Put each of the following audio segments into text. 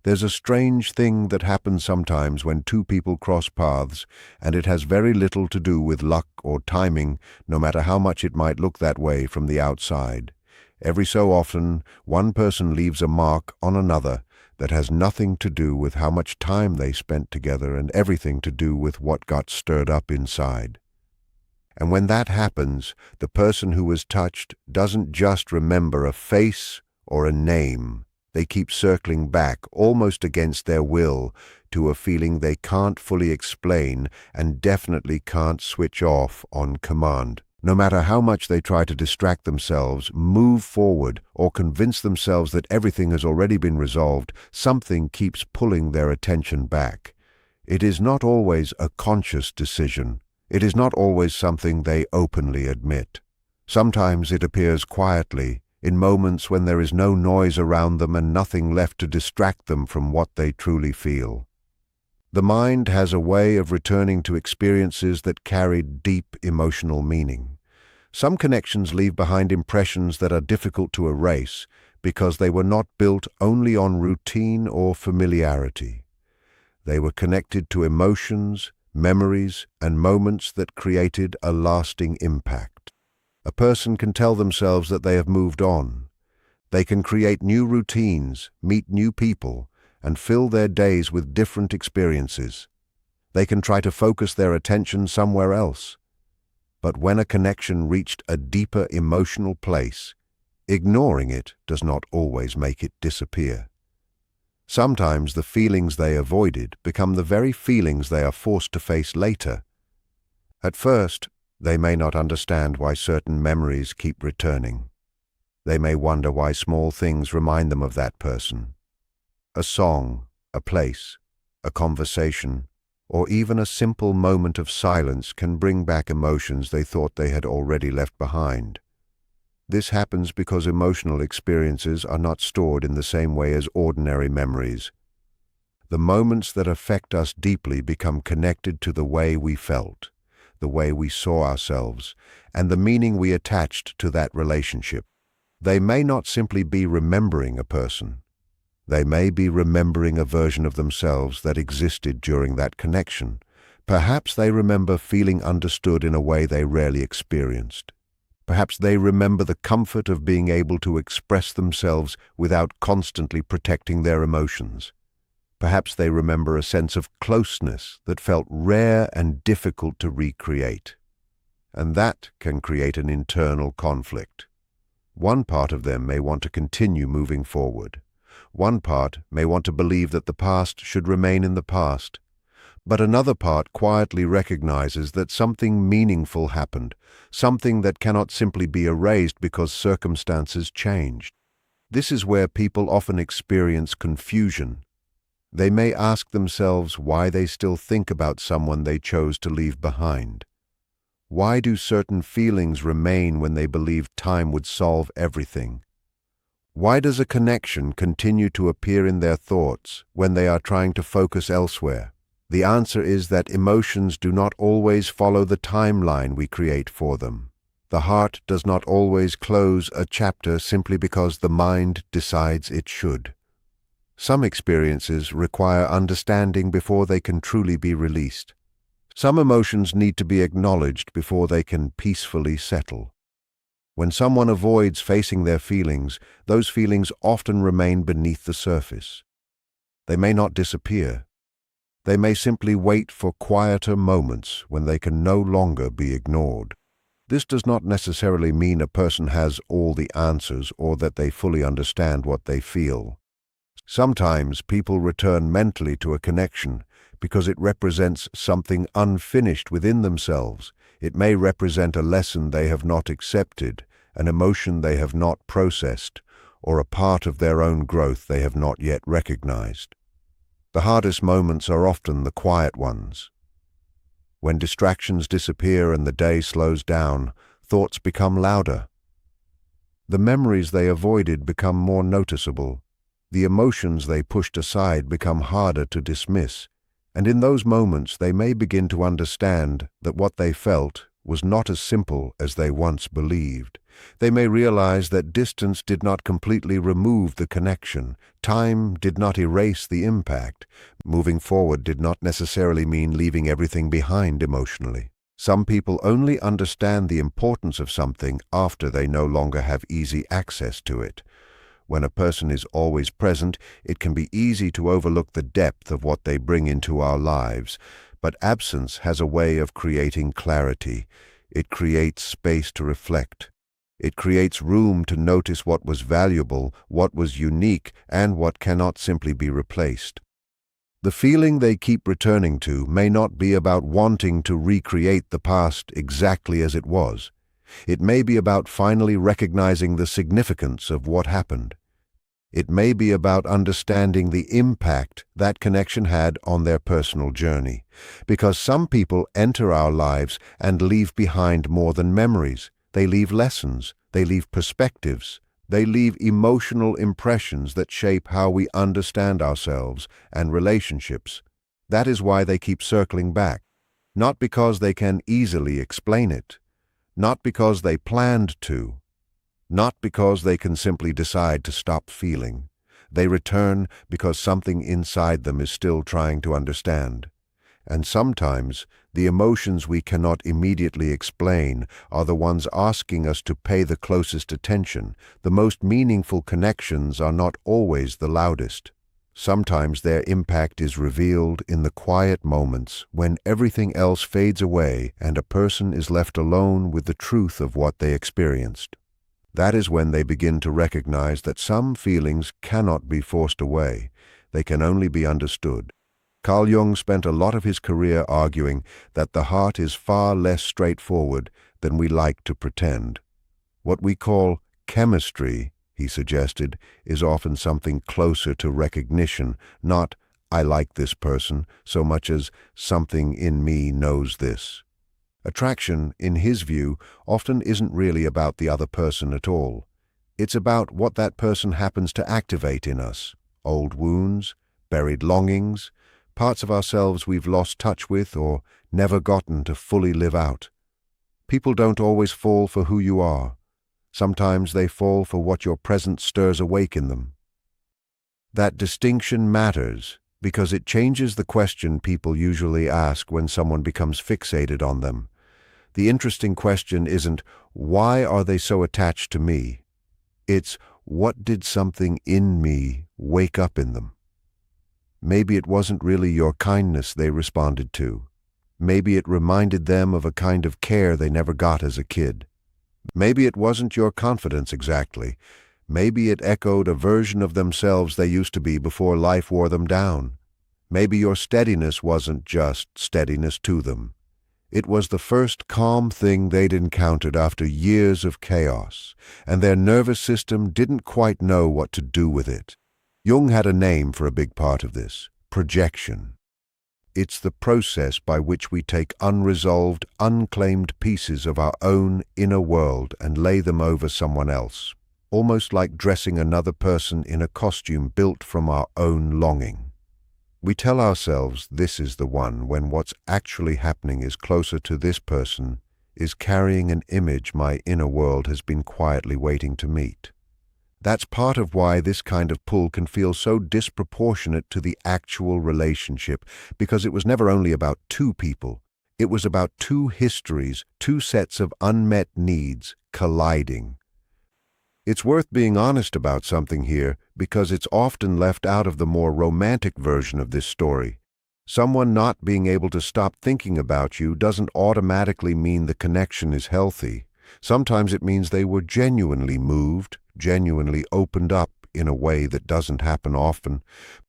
There's a strange thing that happens sometimes when two people cross paths, and it has very little to do with luck or timing, no matter how much it might look that way from the outside. Every so often, one person leaves a mark on another that has nothing to do with how much time they spent together and everything to do with what got stirred up inside. And when that happens, the person who was touched doesn't just remember a face or a name. They keep circling back, almost against their will, to a feeling they can't fully explain and definitely can't switch off on command. No matter how much they try to distract themselves, move forward, or convince themselves that everything has already been resolved, something keeps pulling their attention back. It is not always a conscious decision. It is not always something they openly admit. Sometimes it appears quietly, in moments when there is no noise around them and nothing left to distract them from what they truly feel. The mind has a way of returning to experiences that carried deep emotional meaning. Some connections leave behind impressions that are difficult to erase because they were not built only on routine or familiarity. They were connected to emotions, memories, and moments that created a lasting impact. A person can tell themselves that they have moved on. They can create new routines, meet new people, and fill their days with different experiences. They can try to focus their attention somewhere else. But when a connection reached a deeper emotional place, ignoring it does not always make it disappear. Sometimes the feelings they avoided become the very feelings they are forced to face later. At first, they may not understand why certain memories keep returning. They may wonder why small things remind them of that person. A song, a place, a conversation, or even a simple moment of silence can bring back emotions they thought they had already left behind. This happens because emotional experiences are not stored in the same way as ordinary memories. The moments that affect us deeply become connected to the way we felt, the way we saw ourselves, and the meaning we attached to that relationship. They may not simply be remembering a person. They may be remembering a version of themselves that existed during that connection. Perhaps they remember feeling understood in a way they rarely experienced. Perhaps they remember the comfort of being able to express themselves without constantly protecting their emotions. Perhaps they remember a sense of closeness that felt rare and difficult to recreate. And that can create an internal conflict. One part of them may want to continue moving forward. One part may want to believe that the past should remain in the past. But another part quietly recognizes that something meaningful happened, something that cannot simply be erased because circumstances changed. This is where people often experience confusion. They may ask themselves why they still think about someone they chose to leave behind. Why do certain feelings remain when they believe time would solve everything? Why does a connection continue to appear in their thoughts when they are trying to focus elsewhere? The answer is that emotions do not always follow the timeline we create for them. The heart does not always close a chapter simply because the mind decides it should. Some experiences require understanding before they can truly be released. Some emotions need to be acknowledged before they can peacefully settle. When someone avoids facing their feelings, those feelings often remain beneath the surface. They may not disappear. They may simply wait for quieter moments when they can no longer be ignored. This does not necessarily mean a person has all the answers or that they fully understand what they feel. Sometimes people return mentally to a connection because it represents something unfinished within themselves. It may represent a lesson they have not accepted, an emotion they have not processed, or a part of their own growth they have not yet recognized. The hardest moments are often the quiet ones. When distractions disappear and the day slows down, thoughts become louder. The memories they avoided become more noticeable. The emotions they pushed aside become harder to dismiss, and in those moments they may begin to understand that what they felt was not as simple as they once believed. They may realize that distance did not completely remove the connection. Time did not erase the impact. Moving forward did not necessarily mean leaving everything behind emotionally. Some people only understand the importance of something after they no longer have easy access to it. When a person is always present, it can be easy to overlook the depth of what they bring into our lives. But absence has a way of creating clarity. It creates space to reflect. It creates room to notice what was valuable, what was unique, and what cannot simply be replaced. The feeling they keep returning to may not be about wanting to recreate the past exactly as it was. It may be about finally recognizing the significance of what happened. It may be about understanding the impact that connection had on their personal journey. Because some people enter our lives and leave behind more than memories. They leave lessons, they leave perspectives, they leave emotional impressions that shape how we understand ourselves and relationships. That is why they keep circling back. Not because they can easily explain it. Not because they planned to. Not because they can simply decide to stop feeling. They return because something inside them is still trying to understand. And sometimes, the emotions we cannot immediately explain are the ones asking us to pay the closest attention. The most meaningful connections are not always the loudest. Sometimes their impact is revealed in the quiet moments when everything else fades away and a person is left alone with the truth of what they experienced. That is when they begin to recognize that some feelings cannot be forced away. They can only be understood. Carl Jung spent a lot of his career arguing that the heart is far less straightforward than we like to pretend. What we call chemistry, he suggested, is often something closer to recognition, not "I like this person" so much as "something in me knows this." Attraction, in his view, often isn't really about the other person at all. It's about what that person happens to activate in us: old wounds, buried longings, parts of ourselves we've lost touch with or never gotten to fully live out. People don't always fall for who you are. Sometimes they fall for what your presence stirs awake in them. That distinction matters because it changes the question people usually ask when someone becomes fixated on them. The interesting question isn't, "Why are they so attached to me?" It's, "What did something in me wake up in them?" Maybe it wasn't really your kindness they responded to. Maybe it reminded them of a kind of care they never got as a kid. Maybe it wasn't your confidence exactly. Maybe it echoed a version of themselves they used to be before life wore them down. Maybe your steadiness wasn't just steadiness to them. It was the first calm thing they'd encountered after years of chaos, and their nervous system didn't quite know what to do with it. Jung had a name for a big part of this: projection. It's the process by which we take unresolved, unclaimed pieces of our own inner world and lay them over someone else, almost like dressing another person in a costume built from our own longing. We tell ourselves this is the one when what's actually happening is closer to this person, is carrying an image my inner world has been quietly waiting to meet. That's part of why this kind of pull can feel so disproportionate to the actual relationship, because it was never only about two people. It was about two histories, two sets of unmet needs colliding. It's worth being honest about something here, because it's often left out of the more romantic version of this story. Someone not being able to stop thinking about you doesn't automatically mean the connection is healthy. Sometimes it means they were genuinely moved, genuinely opened up in a way that doesn't happen often,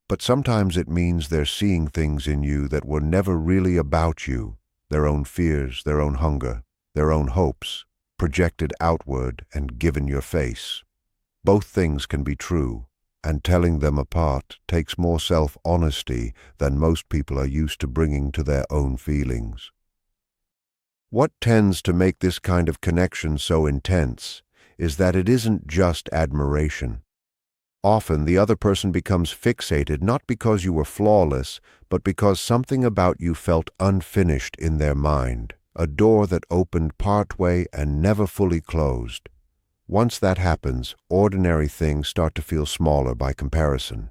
but sometimes it means they're seeing things in you that were never really about you, their own fears, their own hunger, their own hopes, projected outward and given your face. Both things can be true, and telling them apart takes more self-honesty than most people are used to bringing to their own feelings. What tends to make this kind of connection so intense is that it isn't just admiration. Often the other person becomes fixated not because you were flawless, but because something about you felt unfinished in their mind. a door that opened partway and never fully closed. Once that happens, ordinary things start to feel smaller by comparison.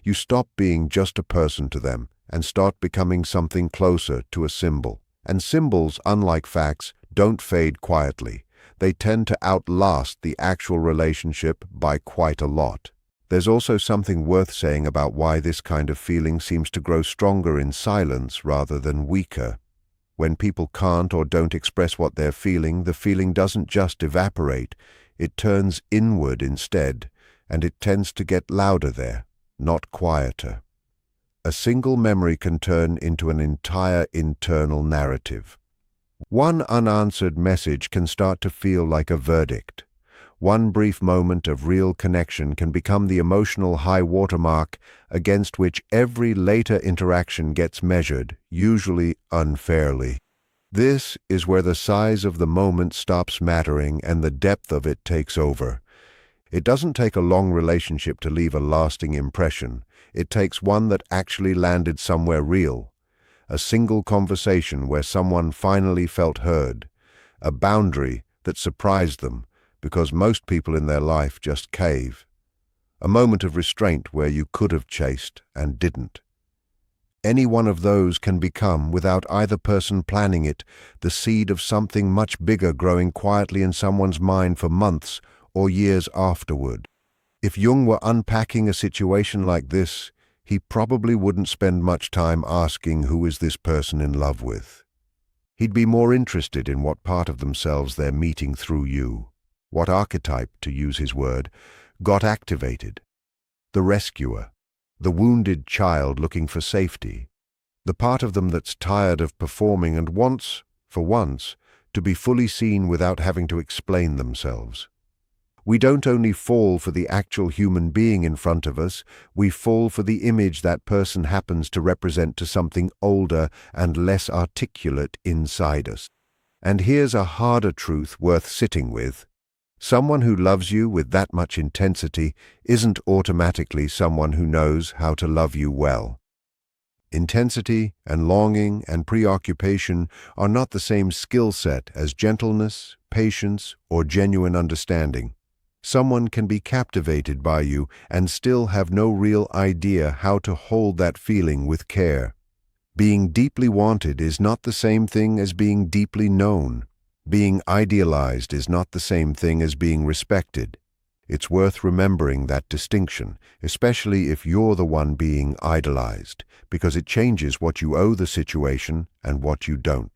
You stop being just a person to them and start becoming something closer to a symbol. And symbols, unlike facts, don't fade quietly. They tend to outlast the actual relationship by quite a lot. There's also something worth saying about why this kind of feeling seems to grow stronger in silence rather than weaker. When people can't or don't express what they're feeling, the feeling doesn't just evaporate, it turns inward instead, and it tends to get louder there, not quieter. A single memory can turn into an entire internal narrative. One unanswered message can start to feel like a verdict. One brief moment of real connection can become the emotional high watermark against which every later interaction gets measured, usually unfairly. This is where the size of the moment stops mattering and the depth of it takes over. It doesn't take a long relationship to leave a lasting impression. It takes one that actually landed somewhere real. A single conversation where someone finally felt heard. A boundary that surprised them, because most people in their life just cave. A moment of restraint where you could have chased and didn't. Any one of those can become, without either person planning it, the seed of something much bigger growing quietly in someone's mind for months or years afterward. If Jung were unpacking a situation like this, he probably wouldn't spend much time asking who is this person in love with. He'd be more interested in what part of themselves they're meeting through you. What archetype, to use his word, got activated? The rescuer, the wounded child looking for safety, the part of them that's tired of performing and wants, for once, to be fully seen without having to explain themselves. We don't only fall for the actual human being in front of us, we fall for the image that person happens to represent to something older and less articulate inside us. And here's a harder truth worth sitting with. Someone who loves you with that much intensity isn't automatically someone who knows how to love you well. Intensity and longing and preoccupation are not the same skill set as gentleness, patience, or genuine understanding. Someone can be captivated by you and still have no real idea how to hold that feeling with care. Being deeply wanted is not the same thing as being deeply known. Being idealized is not the same thing as being respected. It's worth remembering that distinction, especially if you're the one being idolized, because it changes what you owe the situation and what you don't.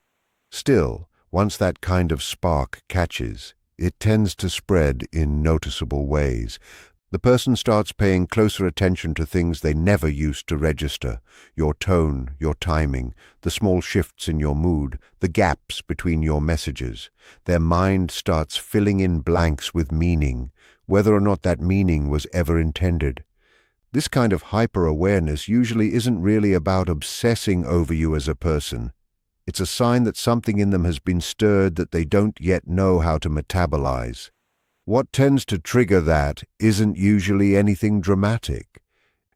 Still, once that kind of spark catches, it tends to spread in noticeable ways. The person starts paying closer attention to things they never used to register: your tone, your timing, the small shifts in your mood, the gaps between your messages. Their mind starts filling in blanks with meaning, whether or not that meaning was ever intended. This kind of hyper-awareness usually isn't really about obsessing over you as a person. It's a sign that something in them has been stirred that they don't yet know how to metabolize. What tends to trigger that isn't usually anything dramatic.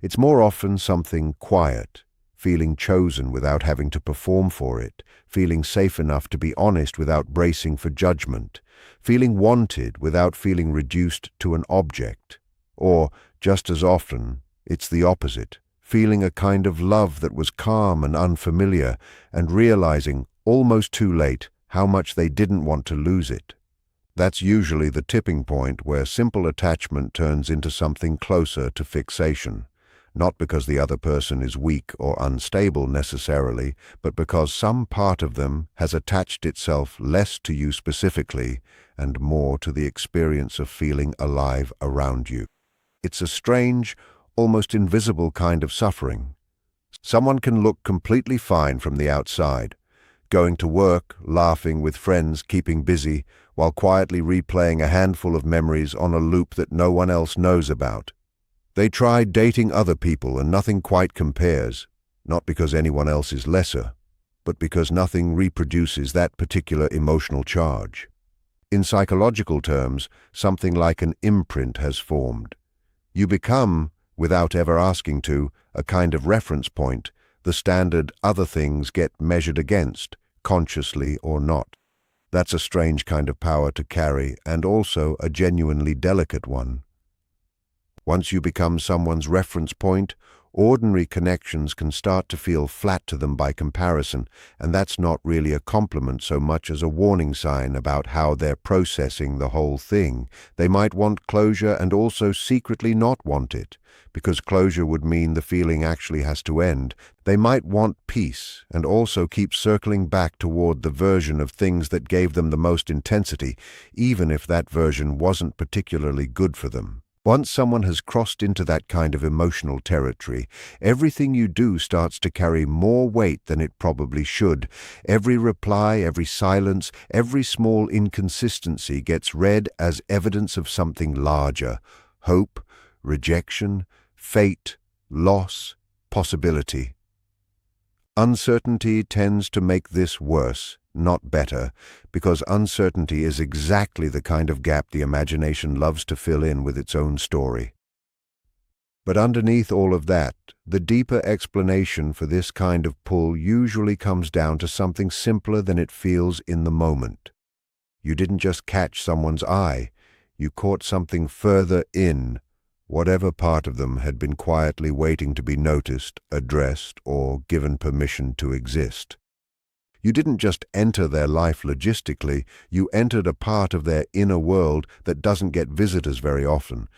It's more often something quiet, feeling chosen without having to perform for it, feeling safe enough to be honest without bracing for judgment, feeling wanted without feeling reduced to an object. Or, just as often, it's the opposite. Feeling a kind of love that was calm and unfamiliar, and realizing, almost too late, how much they didn't want to lose it. That's usually the tipping point where simple attachment turns into something closer to fixation, not because the other person is weak or unstable necessarily, but because some part of them has attached itself less to you specifically and more to the experience of feeling alive around you. It's a strange, almost invisible kind of suffering. Someone can look completely fine from the outside, going to work, laughing with friends, keeping busy, while quietly replaying a handful of memories on a loop that no one else knows about. They tried dating other people and nothing quite compares, not because anyone else is lesser, but because nothing reproduces that particular emotional charge. In psychological terms, something like an imprint has formed. You become, without ever asking to, a kind of reference point, the standard other things get measured against, consciously or not. That's a strange kind of power to carry, and also a genuinely delicate one. Once you become someone's reference point, ordinary connections can start to feel flat to them by comparison, and that's not really a compliment so much as a warning sign about how they're processing the whole thing. They might want closure and also secretly not want it, because closure would mean the feeling actually has to end. They might want peace and also keep circling back toward the version of things that gave them the most intensity, even if that version wasn't particularly good for them. Once someone has crossed into that kind of emotional territory, everything you do starts to carry more weight than it probably should. Every reply, every silence, every small inconsistency gets read as evidence of something larger: hope, rejection, fate, loss, possibility. Uncertainty tends to make this worse, not better, because uncertainty is exactly the kind of gap the imagination loves to fill in with its own story. But underneath all of that, the deeper explanation for this kind of pull usually comes down to something simpler than it feels in the moment. You didn't just catch someone's eye, you caught something further in, whatever part of them had been quietly waiting to be noticed, addressed, or given permission to exist. You didn't just enter their life logistically, you entered a part of their inner world that doesn't get visitors very often.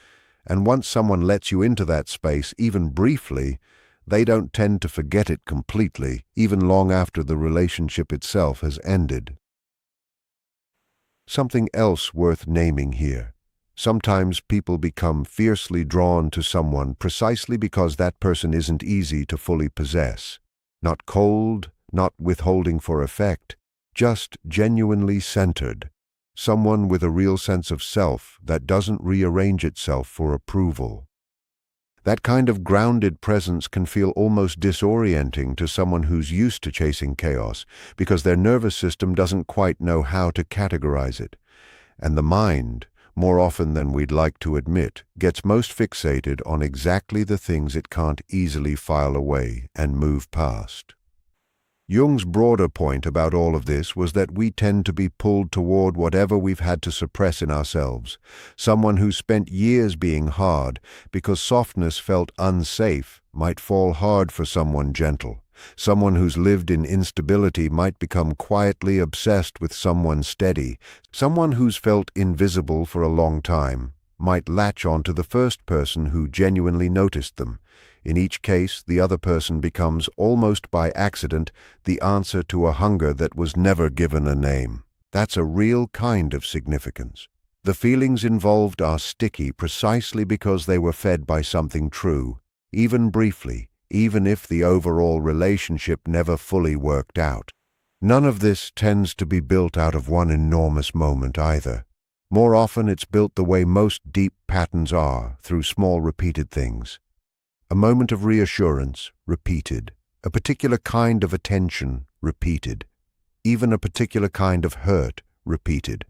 And once someone lets you into that space, even briefly, they don't tend to forget it completely, even long after the relationship itself has ended. Something else worth naming here. Sometimes people become fiercely drawn to someone precisely because that person isn't easy to fully possess. Not cold, not withholding for effect, just genuinely centered. Someone with a real sense of self that doesn't rearrange itself for approval. That kind of grounded presence can feel almost disorienting to someone who's used to chasing chaos, because their nervous system doesn't quite know how to categorize it. And the mind, more often than we'd like to admit, gets most fixated on exactly the things it can't easily file away and move past. Jung's broader point about all of this was that we tend to be pulled toward whatever we've had to suppress in ourselves. Someone who spent years being hard because softness felt unsafe might fall hard for someone gentle. Someone who's lived in instability might become quietly obsessed with someone steady. Someone who's felt invisible for a long time might latch on to the first person who genuinely noticed them. In each case, the other person becomes, almost by accident, the answer to a hunger that was never given a name. That's a real kind of significance. The feelings involved are sticky precisely because they were fed by something true, even briefly, even if the overall relationship never fully worked out. None of this tends to be built out of one enormous moment either. More often it's built the way most deep patterns are, through small repeated things. A moment of reassurance, repeated. A particular kind of attention, repeated. Even a particular kind of hurt, repeated.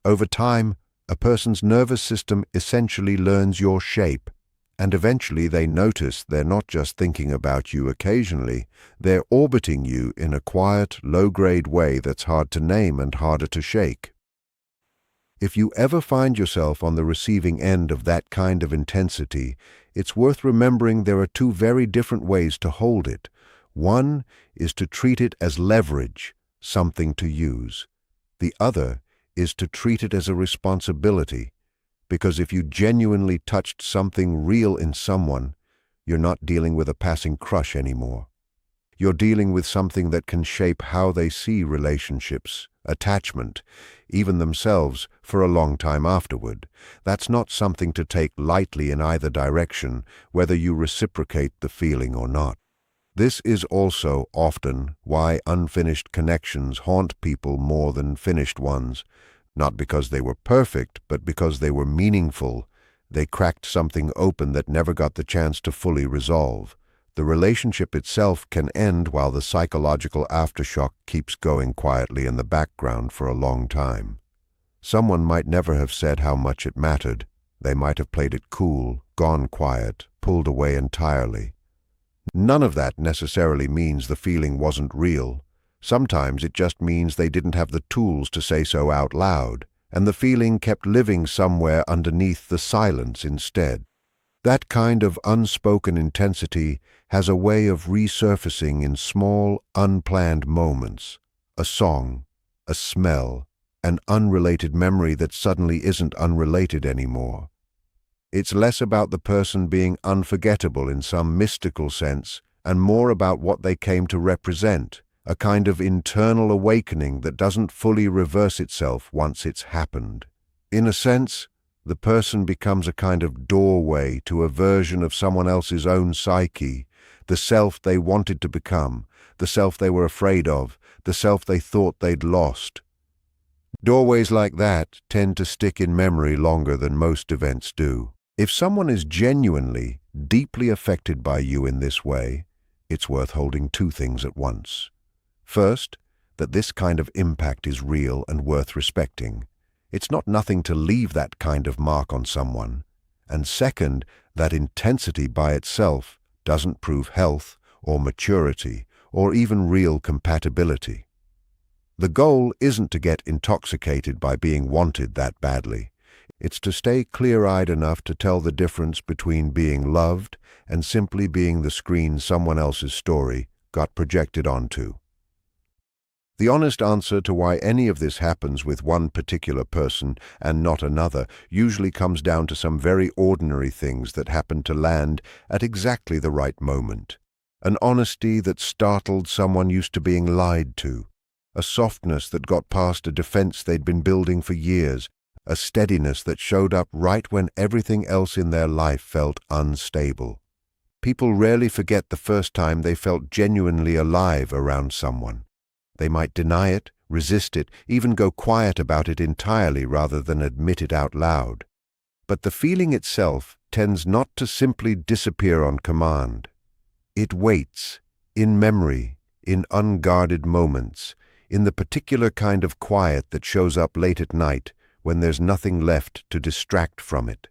Over time, a person's nervous system essentially learns your shape, and eventually they notice they're not just thinking about you occasionally, they're orbiting you in a quiet, low-grade way that's hard to name and harder to shake. If you ever find yourself on the receiving end of that kind of intensity, it's worth remembering there are two very different ways to hold it. One is to treat it as leverage, something to use. The other is to treat it as a responsibility, because if you genuinely touched something real in someone, you're not dealing with a passing crush anymore. You're dealing with something that can shape how they see relationships, attachment, even themselves, for a long time afterward. That's not something to take lightly in either direction, whether you reciprocate the feeling or not. This is also often why unfinished connections haunt people more than finished ones, not because they were perfect, but because they were meaningful. They cracked something open that never got the chance to fully resolve. The relationship itself can end while the psychological aftershock keeps going quietly in the background for a long time. Someone might never have said how much it mattered. They might have played it cool, gone quiet, pulled away entirely. None of that necessarily means the feeling wasn't real. Sometimes it just means they didn't have the tools to say so out loud, and the feeling kept living somewhere underneath the silence instead. That kind of unspoken intensity has a way of resurfacing in small, unplanned moments. A song, a smell, an unrelated memory that suddenly isn't unrelated anymore. It's less about the person being unforgettable in some mystical sense, and more about what they came to represent, a kind of internal awakening that doesn't fully reverse itself once it's happened. In a sense, the person becomes a kind of doorway to a version of someone else's own psyche, the self they wanted to become, the self they were afraid of, the self they thought they'd lost. Doorways like that tend to stick in memory longer than most events do. If someone is genuinely, deeply affected by you in this way, it's worth holding two things at once. First, that this kind of impact is real and worth respecting. It's not nothing to leave that kind of mark on someone. And second, that intensity by itself doesn't prove health or maturity or even real compatibility. The goal isn't to get intoxicated by being wanted that badly. It's to stay clear-eyed enough to tell the difference between being loved and simply being the screen someone else's story got projected onto. The honest answer to why any of this happens with one particular person and not another usually comes down to some very ordinary things that happen to land at exactly the right moment. An honesty that startled someone used to being lied to, a softness that got past a defense they'd been building for years, a steadiness that showed up right when everything else in their life felt unstable. People rarely forget the first time they felt genuinely alive around someone. They might deny it, resist it, even go quiet about it entirely rather than admit it out loud. But the feeling itself tends not to simply disappear on command. It waits, in memory, in unguarded moments, in the particular kind of quiet that shows up late at night when there's nothing left to distract from it.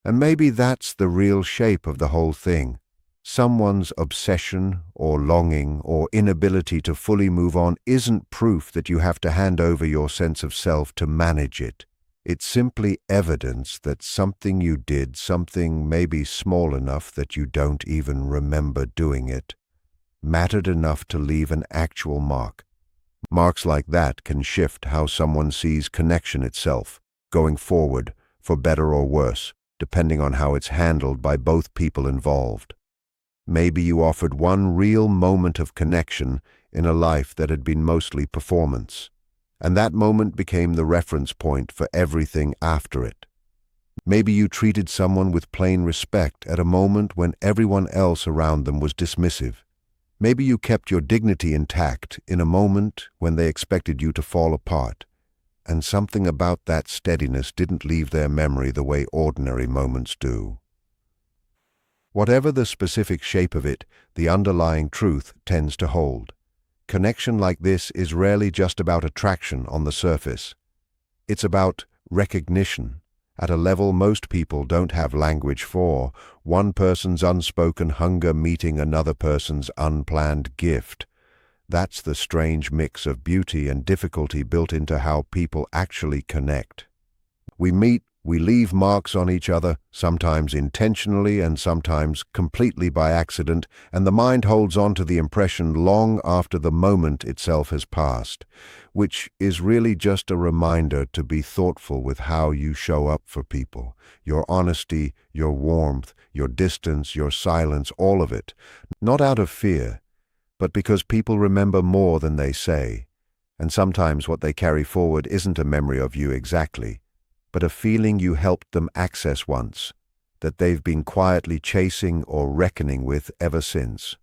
And maybe that's the real shape of the whole thing. Someone's obsession or longing or inability to fully move on isn't proof that you have to hand over your sense of self to manage it. It's simply evidence that something you did, something maybe small enough that you don't even remember doing it, mattered enough to leave an actual mark. Marks like that can shift how someone sees connection itself, going forward, for better or worse, depending on how it's handled by both people involved. Maybe you offered one real moment of connection in a life that had been mostly performance, and that moment became the reference point for everything after it. Maybe you treated someone with plain respect at a moment when everyone else around them was dismissive. Maybe you kept your dignity intact in a moment when they expected you to fall apart, and something about that steadiness didn't leave their memory the way ordinary moments do. Whatever the specific shape of it, the underlying truth tends to hold. Connection like this is rarely just about attraction on the surface. It's about recognition, at a level most people don't have language for, one person's unspoken hunger meeting another person's unplanned gift. That's the strange mix of beauty and difficulty built into how people actually connect. We meet, we leave marks on each other, sometimes intentionally and sometimes completely by accident, and the mind holds on to the impression long after the moment itself has passed, which is really just a reminder to be thoughtful with how you show up for people. Your honesty, your warmth, your distance, your silence, all of it. Not out of fear, but because people remember more than they say. And sometimes what they carry forward isn't a memory of you exactly, but a feeling you helped them access once, that they've been quietly chasing or reckoning with ever since.